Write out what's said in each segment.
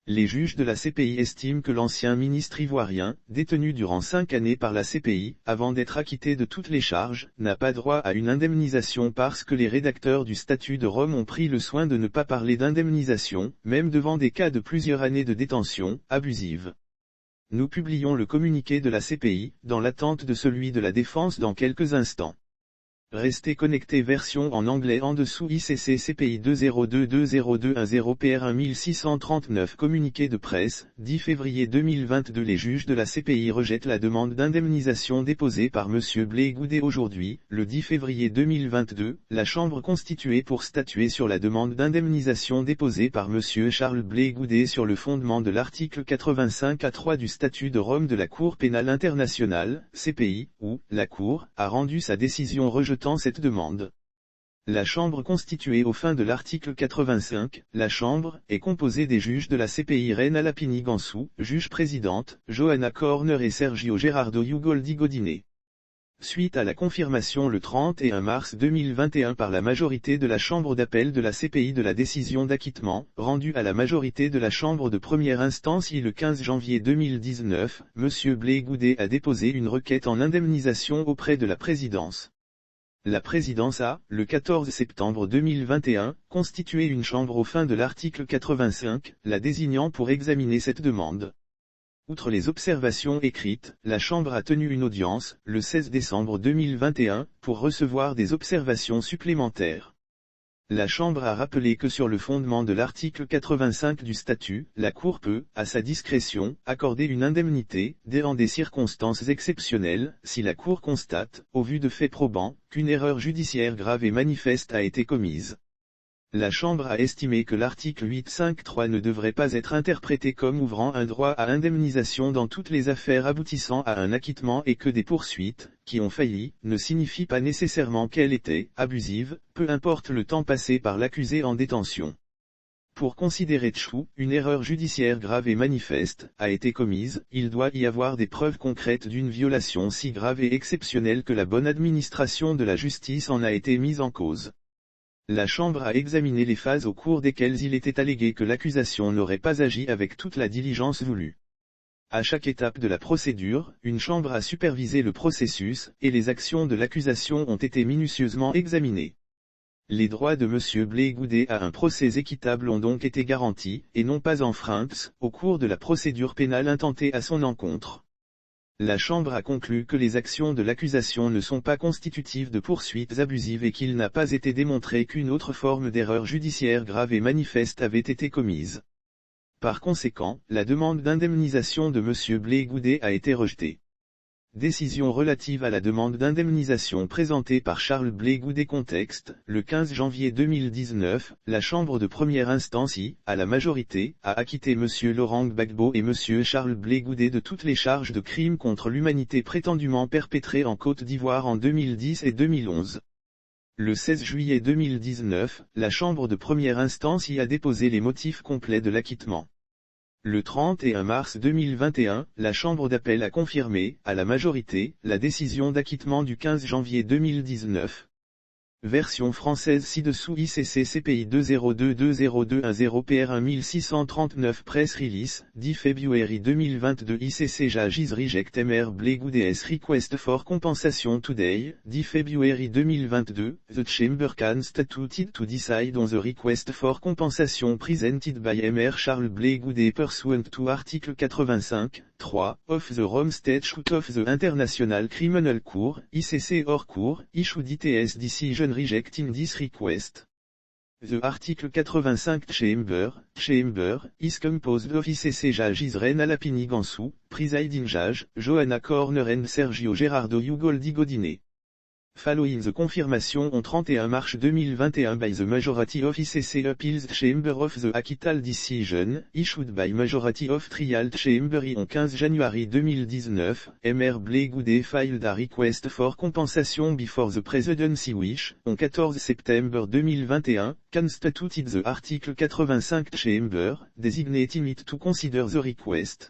Les juges de la CPI estiment que l'ancien ministre ivoirien, détenu durant 5 années par la CPI, avant d'être acquitté de toutes les charges, n'a pas droit à une indemnisation parce que les rédacteurs du Statut de Rome ont pris le soin de ne pas parler d'indemnisation, même devant des cas de plusieurs années de détention abusive. Nous publions le communiqué de la CPI, dans l'attente de celui de la défense dans quelques instants. Restez connectés. Version en anglais en dessous. ICC CPI 2022-0210 PR 1639. Communiqué de presse, 10 février 2022. Les juges de la CPI rejettent la demande d'indemnisation déposée par M. Blé Goudet. Aujourd'hui, le 10 février 2022, la Chambre constituée pour statuer sur la demande d'indemnisation déposée par M. Charles Blé Goudet sur le fondement de l'article 85A3 du Statut de Rome de la Cour pénale internationale, CPI, où la Cour a rendu sa décision rejetant cette demande. La Chambre constituée aux fins de l'article 85, la Chambre, est composée des juges de la CPI Reine Lapini Gansou, juge-présidente, Johanna Corner et Sergio Gerardo Ugoldi Godinet. Suite à la confirmation le 31 mars 2021 par la majorité de la Chambre d'appel de la CPI de la décision d'acquittement, rendue à la majorité de la Chambre de première instance le 15 janvier 2019, M. Blé Goudet a déposé une requête en indemnisation auprès de la présidence. La présidence a, le 14 septembre 2021, constitué une chambre aux fins de l'article 85, la désignant pour examiner cette demande. Outre les observations écrites, la Chambre a tenu une audience, le 16 décembre 2021, pour recevoir des observations supplémentaires. La Chambre a rappelé que sur le fondement de l'article 85 du statut, la Cour peut, à sa discrétion, accorder une indemnité, dans des circonstances exceptionnelles, si la Cour constate, au vu de faits probants, qu'une erreur judiciaire grave et manifeste a été commise. La Chambre a estimé que l'article 853 ne devrait pas être interprété comme ouvrant un droit à indemnisation dans toutes les affaires aboutissant à un acquittement et que des poursuites, qui ont failli, ne signifient pas nécessairement qu'elles étaient abusives, peu importe le temps passé par l'accusé en détention. Pour considérer une erreur judiciaire grave et manifeste, a été commise, il doit y avoir des preuves concrètes d'une violation si grave et exceptionnelle que la bonne administration de la justice en a été mise en cause. La Chambre a examiné les phases au cours desquelles il était allégué que l'accusation n'aurait pas agi avec toute la diligence voulue. À chaque étape de la procédure, une chambre a supervisé le processus, et les actions de l'accusation ont été minutieusement examinées. Les droits de M. Blé Goudet à un procès équitable ont donc été garantis, et non pas enfreints, au cours de la procédure pénale intentée à son encontre. La Chambre a conclu que les actions de l'accusation ne sont pas constitutives de poursuites abusives et qu'il n'a pas été démontré qu'une autre forme d'erreur judiciaire grave et manifeste avait été commise. Par conséquent, la demande d'indemnisation de M. Blé Goudet a été rejetée. Décision relative à la demande d'indemnisation présentée par Charles Blé Goudet. Contexte, le 15 janvier 2019, la Chambre de première instance à la majorité, a acquitté M. Laurent Gbagbo et M. Charles Blé Goudet de toutes les charges de crimes contre l'humanité prétendument perpétrés en Côte d'Ivoire en 2010 et 2011. Le 16 juillet 2019, la Chambre de première instance a déposé les motifs complets de l'acquittement. Le 31 mars 2021, la Chambre d'appel a confirmé, à la majorité, la décision d'acquittement du 15 janvier 2019. Version française ci-dessous. ICC CPI 2022-0210 PR 1639 Press Release, 10 February 2022 ICC Judges Reject Mr. Blé Goudet's Request for Compensation Today, 10 February 2022, The Chamber can statute to decide on the request for compensation presented by Mr. Charles Blé Goudet pursuant to Article 85, 3, of the Rome Statute of the International Criminal Court, ICC hors court, issued its decision rejecting this request. The Article 85 Chamber, is composed of ICC Judges Reine Lapini Gansou, Presiding Judge, Johanna Corner and Sergio Gerardo Ugoldi Godinet. Following the confirmation on 31 March 2021 by the majority of ICC Appeals Chamber of the acquittal decision, issued by majority of trial chamber on 15 January 2019, Mr. Blé Goudet filed a request for compensation before the presidency which, on 14 September 2021, constituted the Article 85 Chamber, designating it to consider the request.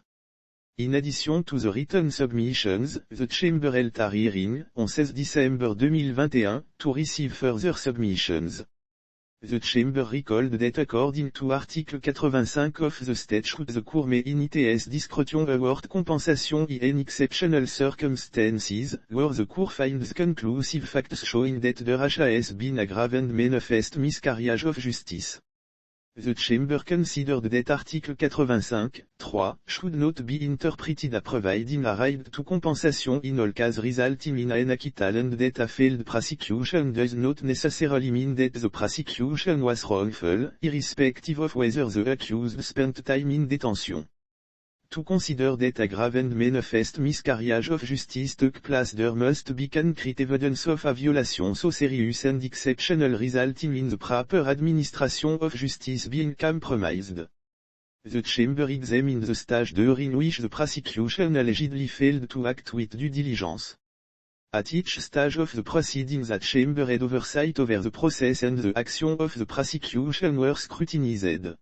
In addition to the written submissions, the Chamber held a hearing, on 16 December 2021, to receive further submissions. The Chamber recalled that according to Article 85 of the statute the court may in its discretion award compensation in exceptional circumstances, where the court finds conclusive facts showing that there has been a grave and manifest miscarriage of justice. The Chamber considered that Article 85, 3, should not be interpreted as providing a right to compensation in all cases resulting in an acquittal and that a failed prosecution does not necessarily mean that the prosecution was wrongful, irrespective of whether the accused spent time in detention. To consider that a grave and manifest miscarriage of justice took place there must be concrete evidence of a violation so serious and exceptional resulting in the proper administration of justice being compromised. The Chamber examined the stage during which the prosecution allegedly failed to act with due diligence. At each stage of the proceedings the Chamber had oversight over the process and the action of the prosecution were scrutinized.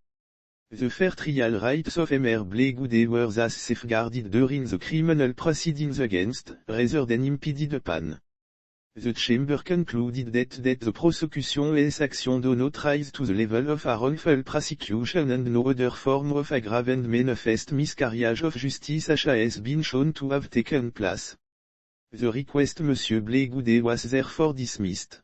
The fair trial rights of Mr. Blegood were thus safeguarded during the criminal proceedings against, rather than impeded upon. The Chamber concluded that the prosecution's action do not rise to the level of a wrongful prosecution and no other form of a grave and manifest miscarriage of justice has been shown to have taken place. The request Mr. Blegood was therefore dismissed.